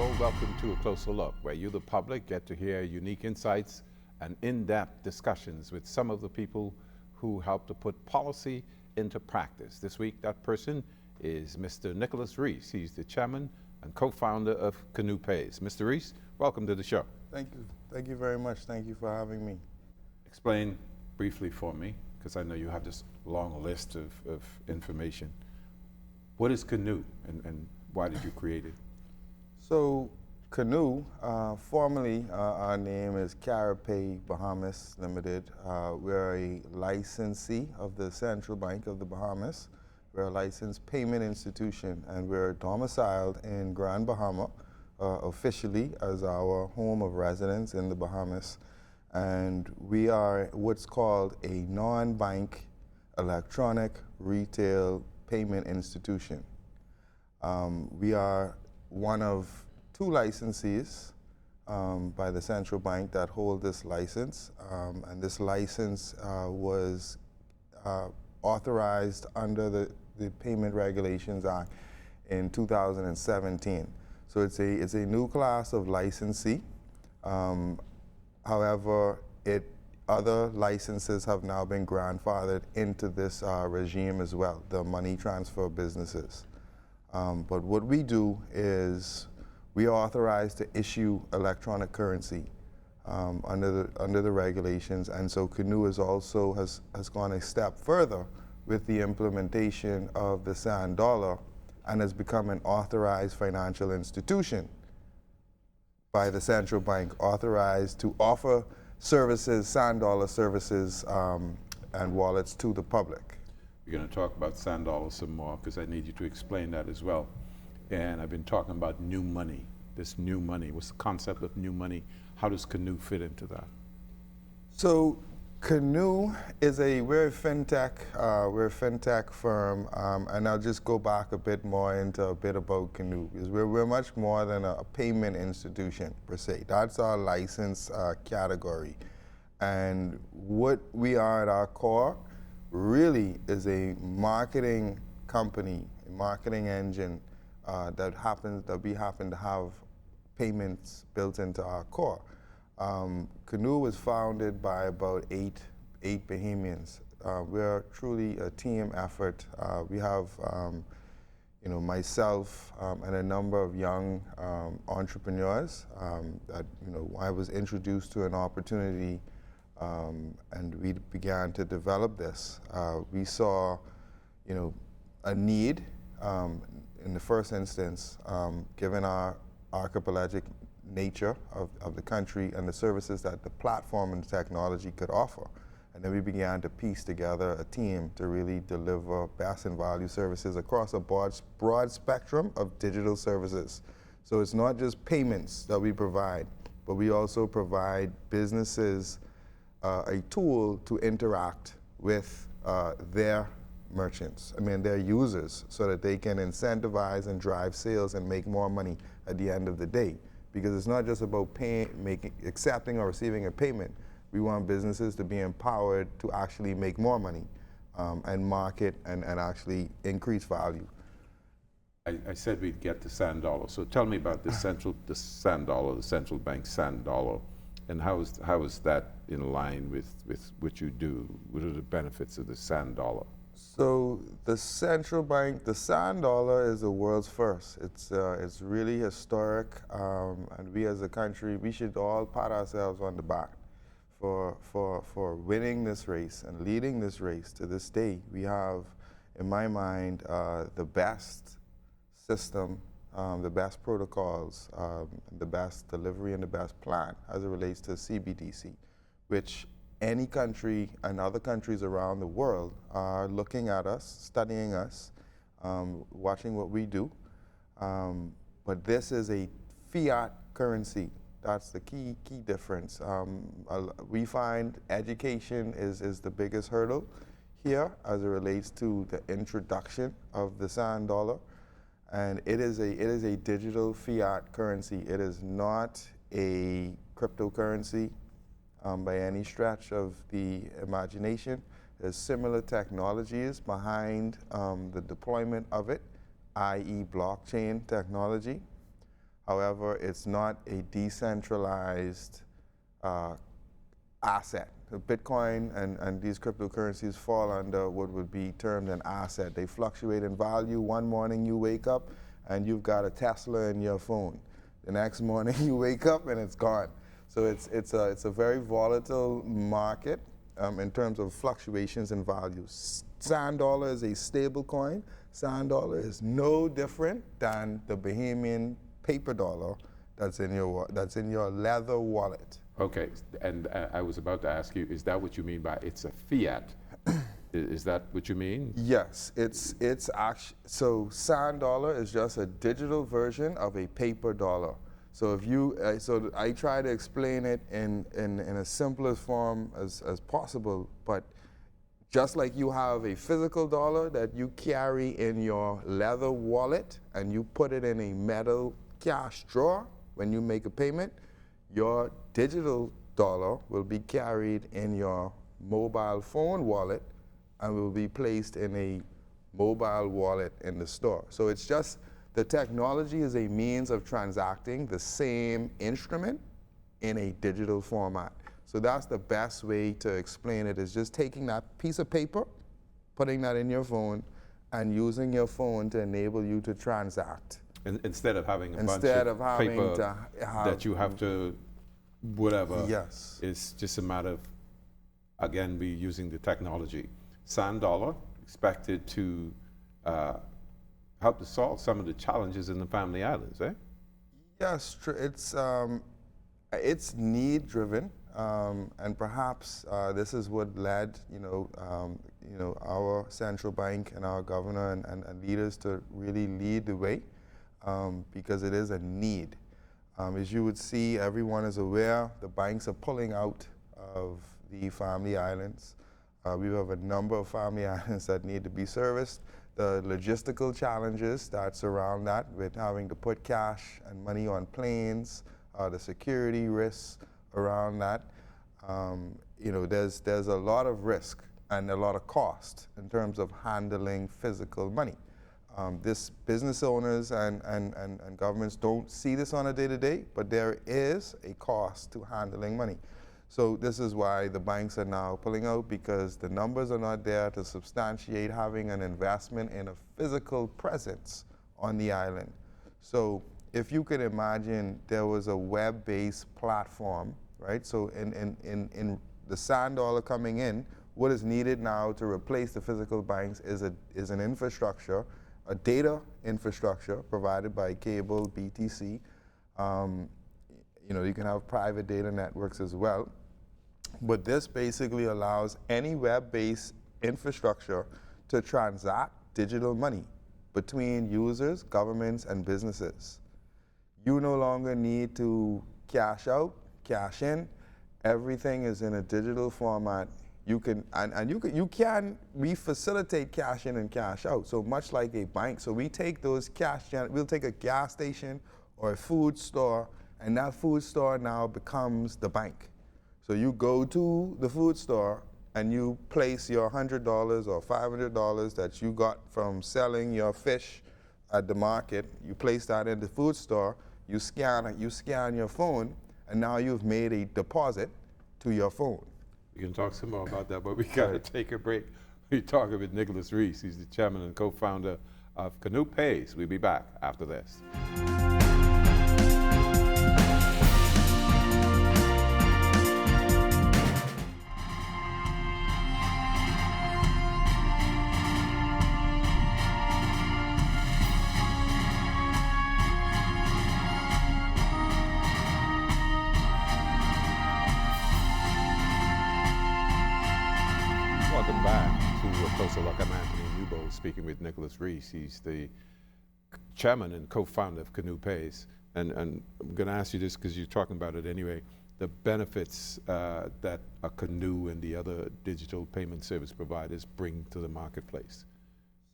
people, welcome to A Closer Look, where you, the public, get to hear unique insights and in-depth discussions with some of the people who help to put policy into practice. This week, that person is Mr. Nicholas Rees. He's the chairman and co-founder of Kanoo. Mr. Rees, welcome to the show. Thank you. Thank you very much. Thank you for having me. Explain briefly for me, because I know you have this long list of information. What is Kanoo and why did you create it? So, Kanoo, formerly our name is Carapay Bahamas Limited. We're a licensee of the Central Bank of the Bahamas. We're a licensed payment institution, and we're domiciled in Grand Bahama officially as our home of residence in the Bahamas. And we are what's called a non-bank electronic retail payment institution. We are one of two licensees by the Central Bank that hold this license, and this license was authorized under the Payment Regulations Act in 2017. So it's a new class of licensee. However, other licenses have now been grandfathered into this regime as well, the money transfer businesses. But what we do is we are authorized to issue electronic currency under the regulations, and so Kanoo has gone a step further with the implementation of the sand dollar and has become an authorized financial institution by the central bank, authorized to offer services, sand dollar services, and wallets to the public. We're going to talk about sand dollars some more because I need you to explain that as well. And I've been talking about new money, this new money. What's the concept of new money? How does Kanoo fit into that? So Kanoo we're a fintech firm, and I'll just go back a bit more into a bit about Kanoo, because we're much more than a payment institution per se. That's our license category. And what we are at our core really is a marketing company, a marketing engine that we happen to have payments built into our core. Kanoo was founded by about eight Bahamians. We're truly a team effort. We have myself and a number of young entrepreneurs that I was introduced to an opportunity, and we began to develop this. We saw a need in the first instance, given our archipelagic nature of the country and the services that the platform and the technology could offer. And then we began to piece together a team to really deliver best in value services across a broad spectrum of digital services. So it's not just payments that we provide, but we also provide businesses a tool to interact with their merchants, their users, so that they can incentivize and drive sales and make more money at the end of the day. Because it's not just about accepting or receiving a payment. We want businesses to be empowered to actually make more money and market and actually increase value. I said we'd get to sand dollar. So tell me about the sand dollar, the central bank sand dollar, and how is that in line with what you do? What are the benefits of the sand dollar? So the central bank, the sand dollar is the world's first. It's really historic, and we as a country, we should all pat ourselves on the back for winning this race and leading this race to this day. We have, in my mind, the best system, the best protocols, the best delivery, and the best plan as it relates to CBDC, which any country and other countries around the world are looking at us, studying us, watching what we do. But this is a fiat currency. That's the key difference. We find education is the biggest hurdle here as it relates to the introduction of the sand dollar. And it is a digital fiat currency. It is not a cryptocurrency by any stretch of the imagination. There's similar technologies behind the deployment of it, i.e. blockchain technology. However, it's not a decentralized asset. The Bitcoin and these cryptocurrencies fall under what would be termed an asset. They fluctuate in value. One morning you wake up and you've got a Tesla in your phone. The next morning you wake up and it's gone. So it's a very volatile market in terms of fluctuations in value. Sand dollar is a stable coin. Sand dollar is no different than the Bahamian paper dollar that's in your leather wallet. Okay, and I was about to ask you, is that what you mean by it's a fiat? Is that what you mean? Yes, it's actually, so sand dollar is just a digital version of a paper dollar. So if you, so I try to explain it in a simplest form as possible, but just like you have a physical dollar that you carry in your leather wallet and you put it in a metal cash drawer when you make a payment, your digital dollar will be carried in your mobile phone wallet and will be placed in a mobile wallet in the store. So it's just, the technology is a means of transacting the same instrument in a digital format. So that's the best way to explain it, is just taking that piece of paper, putting that in your phone, and using your phone to enable you to transact. Instead of having a bunch of paper that you have to, whatever. Yes. It's just a matter of, again, we using the technology. Sand dollar expected to help to solve some of the challenges in the Family Islands, eh? Yes, it's need driven, and perhaps this is what led, our central bank and our governor and leaders to really lead the way, because it is a need. As you would see, everyone is aware the banks are pulling out of the Family Islands. We have a number of Family Islands that need to be serviced. The logistical challenges that surround that, with having to put cash and money on planes, the security risks around that. There's a lot of risk and a lot of cost in terms of handling physical money. This business owners and governments don't see this on a day-to-day, but there is a cost to handling money. So this is why the banks are now pulling out, because the numbers are not there to substantiate having an investment in a physical presence on the island. So if you could imagine there was a web-based platform, right? So in the sand dollar coming in, what is needed now to replace the physical banks is an infrastructure, a data infrastructure provided by cable, BTC. You can have private data networks as well. But this basically allows any web-based infrastructure to transact digital money between users, governments, and businesses. You no longer need to cash out, cash in. Everything is in a digital format. We facilitate cash in and cash out. So much like a bank. So we take those we'll take a gas station or a food store, and that food store now becomes the bank. So you go to the food store and you place your $100 or $500 that you got from selling your fish at the market. You place that in the food store. You scan your phone, and now you've made a deposit to your phone. We can talk some more about that, but we got to take a break. We're talking with Nicholas Rees. He's the chairman and co-founder of Kanoo Pays. We'll be back after this. Welcome back to A Closer Look. I'm Anthony Newbold speaking with Nicholas Rees. He's the chairman and co-founder of Kanoo Pays. And I'm going to ask you this because you're talking about it anyway, the benefits that a Kanoo and the other digital payment service providers bring to the marketplace.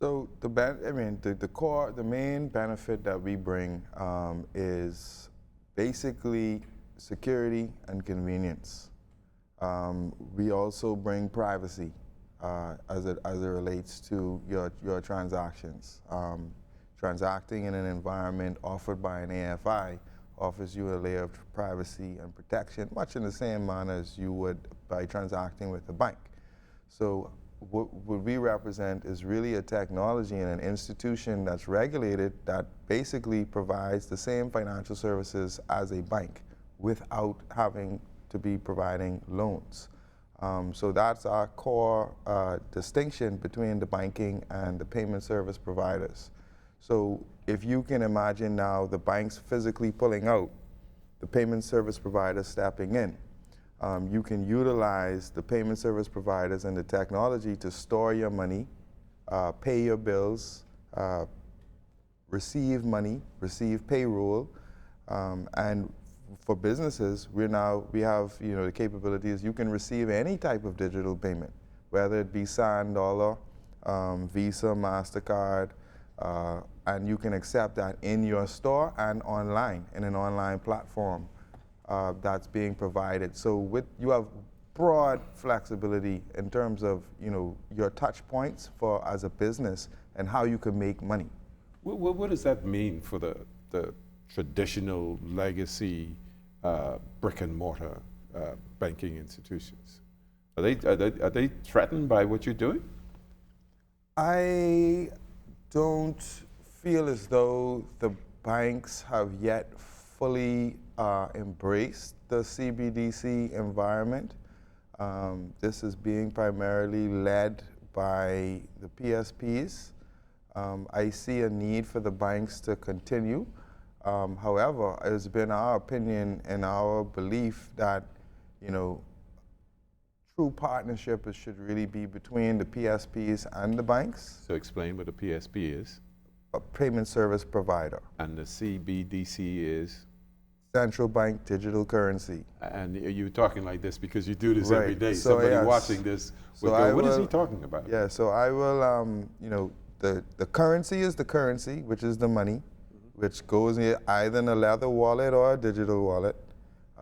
So the main benefit that we bring is basically security and convenience. We also bring privacy as it relates to your transactions. transacting in an environment offered by an AFI offers you a layer of privacy and protection, much in the same manner as you would by transacting with a bank. So what we represent is really a technology and an institution that's regulated that basically provides the same financial services as a bank without having to be providing loans. So that's our core distinction between the banking and the payment service providers. So if you can imagine now the banks physically pulling out, the payment service providers stepping in, you can utilize the payment service providers and the technology to store your money, pay your bills, receive money, receive payroll, and for businesses, we have the capabilities. You can receive any type of digital payment, whether it be SAN, dollar, Visa, MasterCard, and you can accept that in your store and online, in an online platform that's being provided. So you have broad flexibility in terms of your touch points as a business and how you can make money. What does that mean for the traditional legacy brick and mortar banking institutions? Are they threatened by what you're doing? I don't feel as though the banks have yet fully embraced the CBDC environment. This is being primarily led by the PSPs. I see a need for the banks to continue. However, it's been our opinion and our belief that, true partnership should really be between the PSPs and the banks. So explain what a PSP is. A payment service provider. And the CBDC is? Central bank digital currency. And you're talking like this because you do this right. every day. So somebody yes. watching this would so go, what is he talking about? Yeah, so I will, the currency is the currency, which is the money, which goes either in a leather wallet or a digital wallet.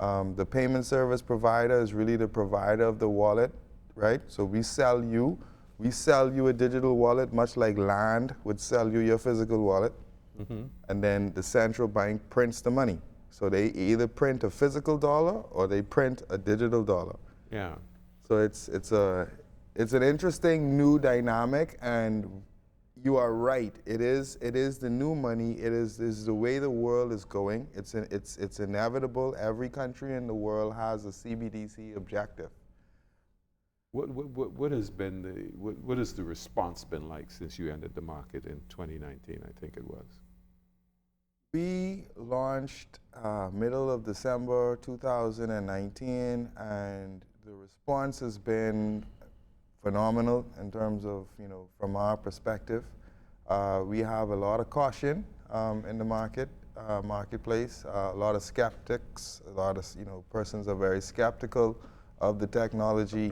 The payment service provider is really the provider of the wallet, right? So we sell you a digital wallet, much like land would sell you your physical wallet. And then the central bank prints the money. So they either print a physical dollar or they print a digital dollar. Yeah. So it's an interesting new dynamic, and you are right. It is the new money. It is the way the world is going. It's inevitable. Every country in the world has a CBDC objective. What has the response been like since you entered the market in 2019? I think it was. We launched middle of December 2019, and the response has been phenomenal in terms of, from our perspective. We have a lot of caution in the marketplace, a lot of skeptics, a lot of, persons are very skeptical of the technology,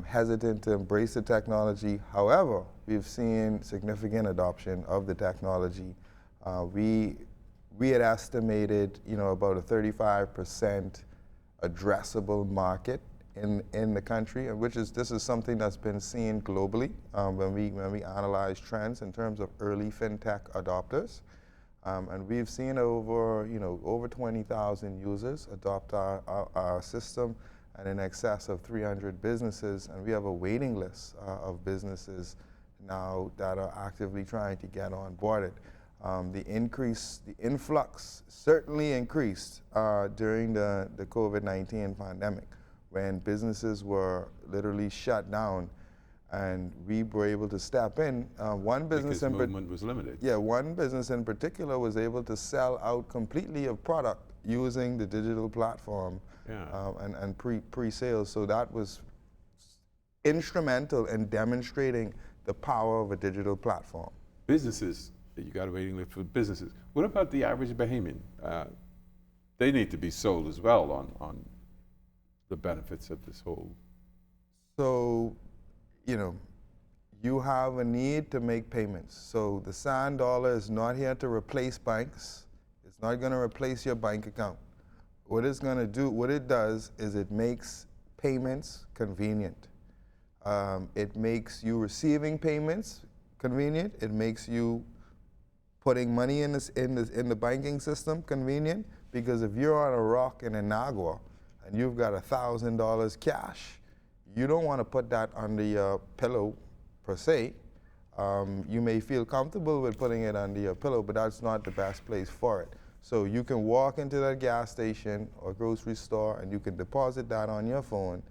hesitant to embrace the technology. However, we've seen significant adoption of the technology. We had estimated, about a 35% addressable market in the country, this is something that's been seen globally when we analyze trends in terms of early fintech adopters, and we've seen over 20,000 users adopt our system, and in excess of 300 businesses, and we have a waiting list of businesses now that are actively trying to get onboarded. The influx certainly increased during the COVID-19 pandemic, when businesses were literally shut down, and we were able to step in. One business because movement was limited. Yeah, one business in particular was able to sell out completely of product using the digital platform, and pre-sales. So that was instrumental in demonstrating the power of a digital platform. Businesses, you got a waiting list for businesses. What about the average Bahamian? They need to be sold as well on the benefits of this whole. So, you have a need to make payments. So the SAN dollar is not here to replace banks. It's not going to replace your bank account. What it's going to do, what it does is it makes payments convenient. It makes you receiving payments convenient. It makes you putting money in the banking system convenient, because if you're on a rock in Inagua and you've got $1,000 cash, you don't want to put that under your pillow per se. You may feel comfortable with putting it under your pillow, but that's not the best place for it. So you can walk into that gas station or grocery store and you can deposit that on your phone,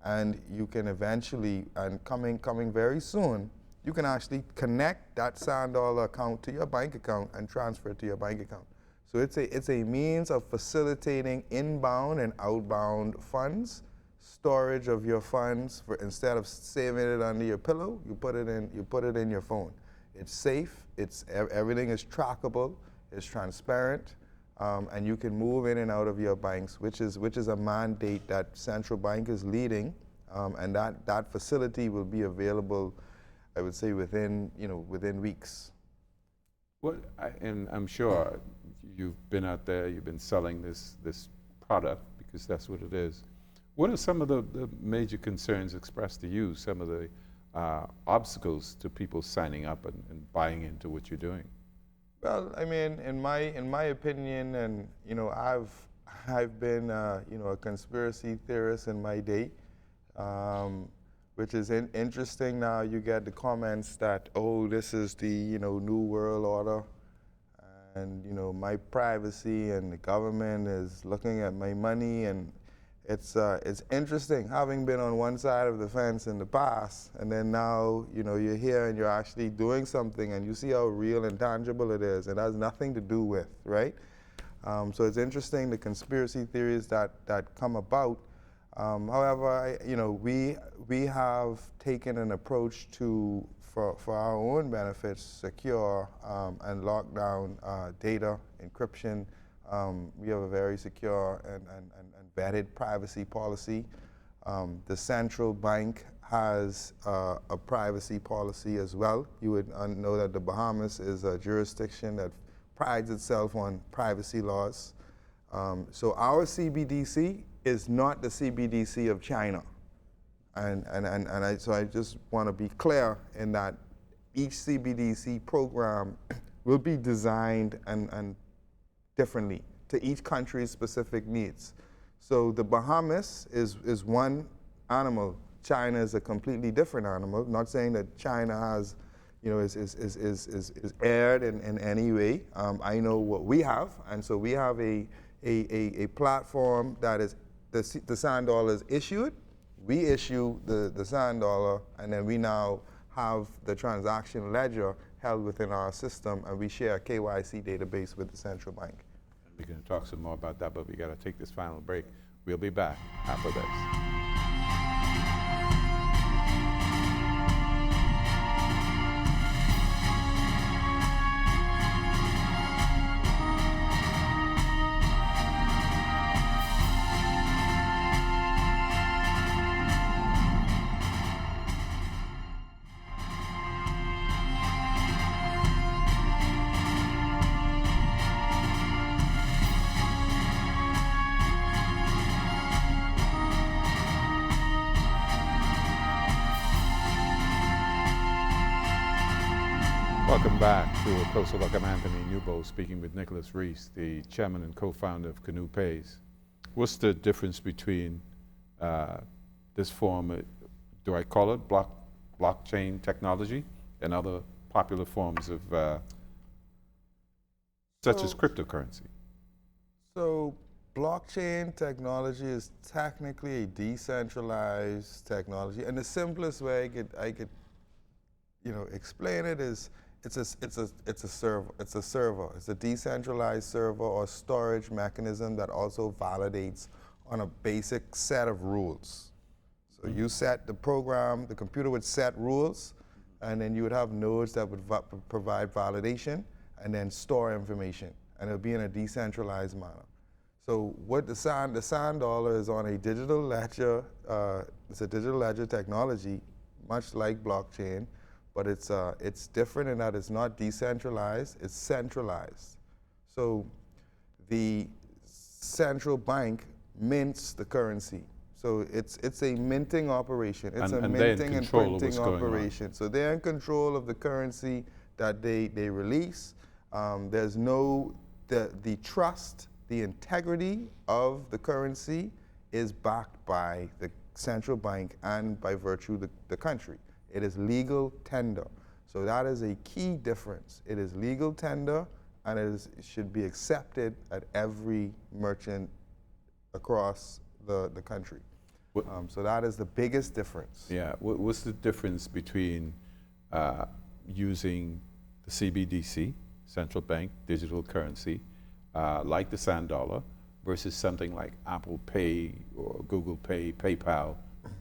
and you can eventually, and coming very soon, you can actually connect that Sand Dollar account to your bank account and transfer it to your bank account. So it's a means of facilitating inbound and outbound funds, storage of your funds. For instead of saving it under your pillow, you put it in your phone. It's safe. Everything is trackable. It's transparent, and you can move in and out of your banks, which is a mandate that central bank is leading, and that facility will be available, I would say, within weeks. And I'm sure you've been out there, you've been selling this product, because that's what it is. What are some of the major concerns expressed to you, some of the obstacles to people signing up and buying into what you're doing? Well, I mean, in my opinion, and I've been a conspiracy theorist in my day, which is interesting. Now you get the comments that, oh, this is the new world order, and my privacy, and the government is looking at my money, and it's interesting having been on one side of the fence in the past, and then now you're here and you're actually doing something, and you see how real and tangible it is. It has nothing to do with, right? So it's interesting, the conspiracy theories that come about. However, we have taken an approach to, for our own benefits, secure and lock down data encryption. We have a very secure and vetted privacy policy. The central bank has a privacy policy as well. You would know that the Bahamas is a jurisdiction that prides itself on privacy laws. So our CBDC is not the CBDC of China. So I just want to be clear in that each CBDC program will be designed and differently to each country's specific needs. So the Bahamas is one animal. China is a completely different animal. Not saying that China has, is aired in any way. I know what we have, and so we have a platform that is the Sand Dollar is issued. We issue the Sand Dollar, and then we now have the transaction ledger held within our system, and we share a KYC database with the central bank. We're going to talk some more about that, but we got to take this final break. We'll be back after this. Welcome back to A Closer Look. I'm Anthony Newbo, speaking with Nicholas Rees, the chairman and co-founder of Kanoo Pays. What's the difference between this form, do I call it blockchain technology, and other popular forms of such as cryptocurrency? So blockchain technology is technically a decentralized technology, and the simplest way I could explain it is it's a server. It's a decentralized server or storage mechanism that also validates on a basic set of rules. So you set the program, the computer would set rules, and then you would have nodes that would provide validation and then store information, and it'll be in a decentralized manner. So what the Sand Dollar is on a digital ledger. It's a digital ledger technology, much like blockchain. But it's different in that it's not decentralized, it's centralized. So the central bank mints the currency. So it's a minting operation. It's a minting and printing operation. So they're in control of the currency that they release, There's no, the trust, the integrity of the currency is backed by the central bank and by virtue of the country. It is legal tender. So that is a key difference. It is legal tender, and it should be accepted at every merchant across the country. So that is the biggest difference. Yeah, what's the difference between using the CBDC, central bank digital currency, like the sand dollar, versus something like Apple Pay or Google Pay, PayPal?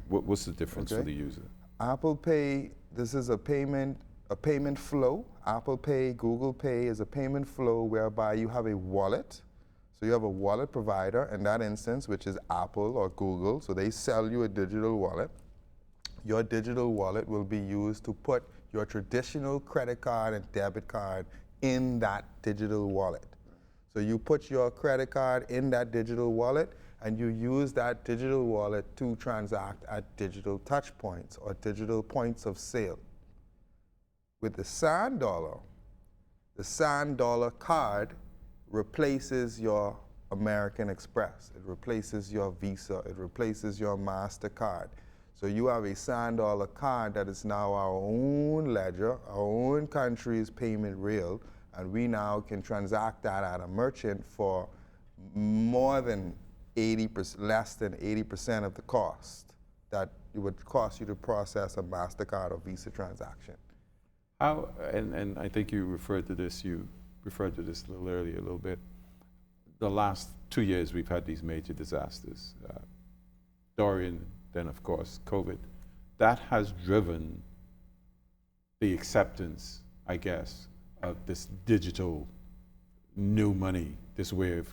What's the difference for the user? Apple Pay, this is a payment flow. Apple Pay, Google Pay is a payment flow whereby you have a wallet. So you have a wallet provider in that instance, which is Apple or Google. So they sell you a digital wallet. Your digital wallet will be used to put your traditional credit card and debit card in that digital wallet. So you put your credit card in that digital wallet, and you use that digital wallet to transact at digital touch points or digital points of sale. With the sand dollar card replaces your American Express. It replaces your Visa. It replaces your MasterCard. So you have a sand dollar card that is now our own ledger, our own country's payment rail, and we now can transact that at a merchant for more than 80%, less than 80% of the cost that it would cost you to process a MasterCard or Visa transaction. How, and I think you referred to this a little earlier, a little bit. The last 2 years we've had these major disasters. Dorian, then of course COVID. That has driven the acceptance, I guess, of this digital new money, this way of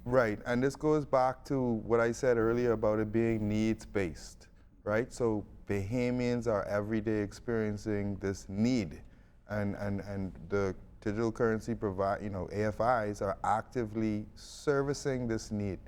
right, and this goes back to what I said earlier about it being needs-based, right? So Bahamians are every day experiencing this need, and the digital currency AFIs are actively servicing this need.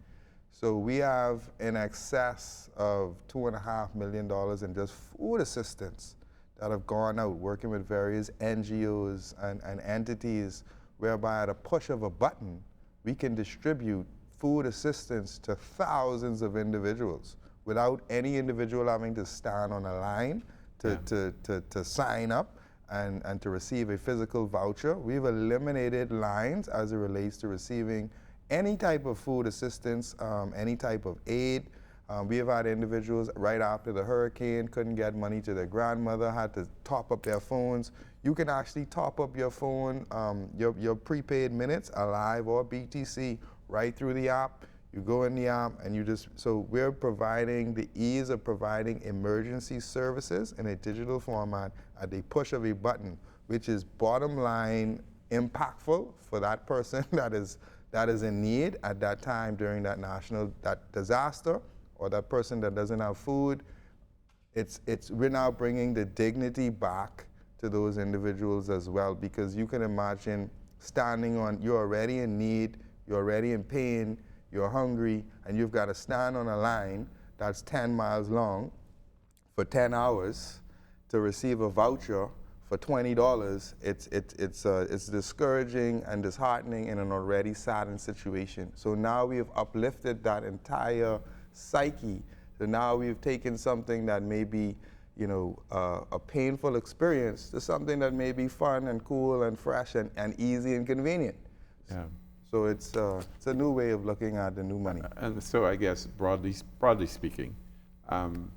So we have in excess of $2.5 million in just food assistance that have gone out working with various NGOs and entities, whereby at a push of a button, we can distribute food assistance to thousands of individuals without any individual having to stand on a line to sign up and to receive a physical voucher. We've eliminated lines as it relates to receiving any type of food assistance, any type of aid. We have had individuals right after the hurricane couldn't get money to their grandmother, had to top up their phones. You can actually top up your phone, your prepaid minutes, Alive or BTC, right through the app. You go in the app and so we're providing the ease of providing emergency services in a digital format at the push of a button, which is bottom line impactful for that person that is in need at that time during that disaster, or that person that doesn't have food. We're now bringing the dignity back to those individuals as well, because you can imagine you're already in need, you're already in pain, you're hungry, and you've got to stand on a line that's 10 miles long for 10 hours to receive a voucher for $20. It's discouraging and disheartening in an already saddened situation. So now we have uplifted that entire psyche. So now we've taken something that may be, a painful experience to something that may be fun and cool and fresh and easy and convenient. Yeah. So it's a new way of looking at the new money. And so I guess broadly speaking, the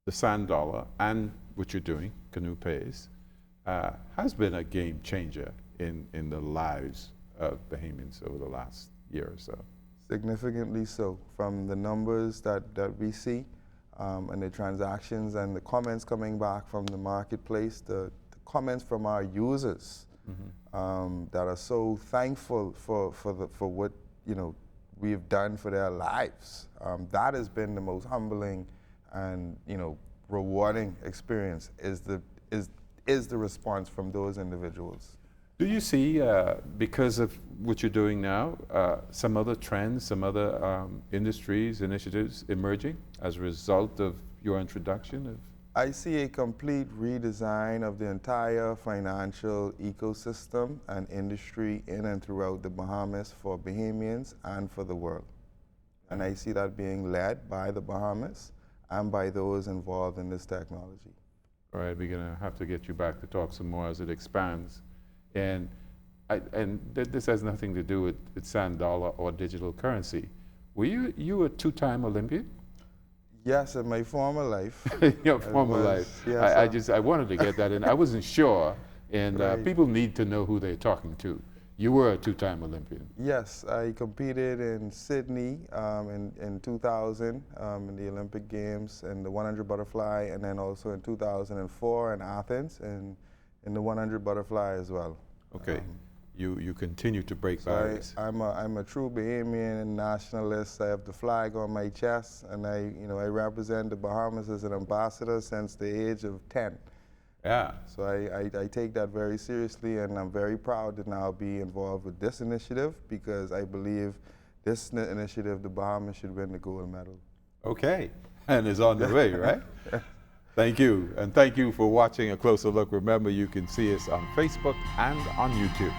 sand dollar and what you're doing, Kanoo Pays, has been a game changer in the lives of Bahamians over the last year or so. Significantly so, from the numbers that we see and the transactions and the comments coming back from the marketplace, the comments from our users that are so thankful for what we've done for their lives. That has been the most humbling and rewarding experience, is the response from those individuals. Do you see, because of what you're doing now, some other trends, some other industries, initiatives emerging as a result of your introduction of? I see a complete redesign of the entire financial ecosystem and industry in and throughout the Bahamas for Bahamians and for the world. And I see that being led by the Bahamas and by those involved in this technology. All right, we're going to have to get you back to talk some more as it expands. And, this has nothing to do with sand dollar or digital currency. Were you a two-time Olympian? Yes, in my former life. Your former life. Yes, I wanted to get that in. I wasn't sure, and Right. people need to know who they're talking to. You were a two-time Olympian. Yes, I competed in Sydney in 2000 in the Olympic Games in the 100 butterfly, and then also in 2004 in Athens in the 100 butterfly as well. Okay. You continue to break So barriers. I'm a true Bahamian nationalist. I have the flag on my chest, and I represent the Bahamas as an ambassador since the age of 10. Yeah. So I take that very seriously, and I'm very proud to now be involved with this initiative because I believe this initiative, the Bahamas should win the gold medal. Okay. And it's on the way, right? Thank you. And thank you for watching A Closer Look. Remember, you can see us on Facebook and on YouTube.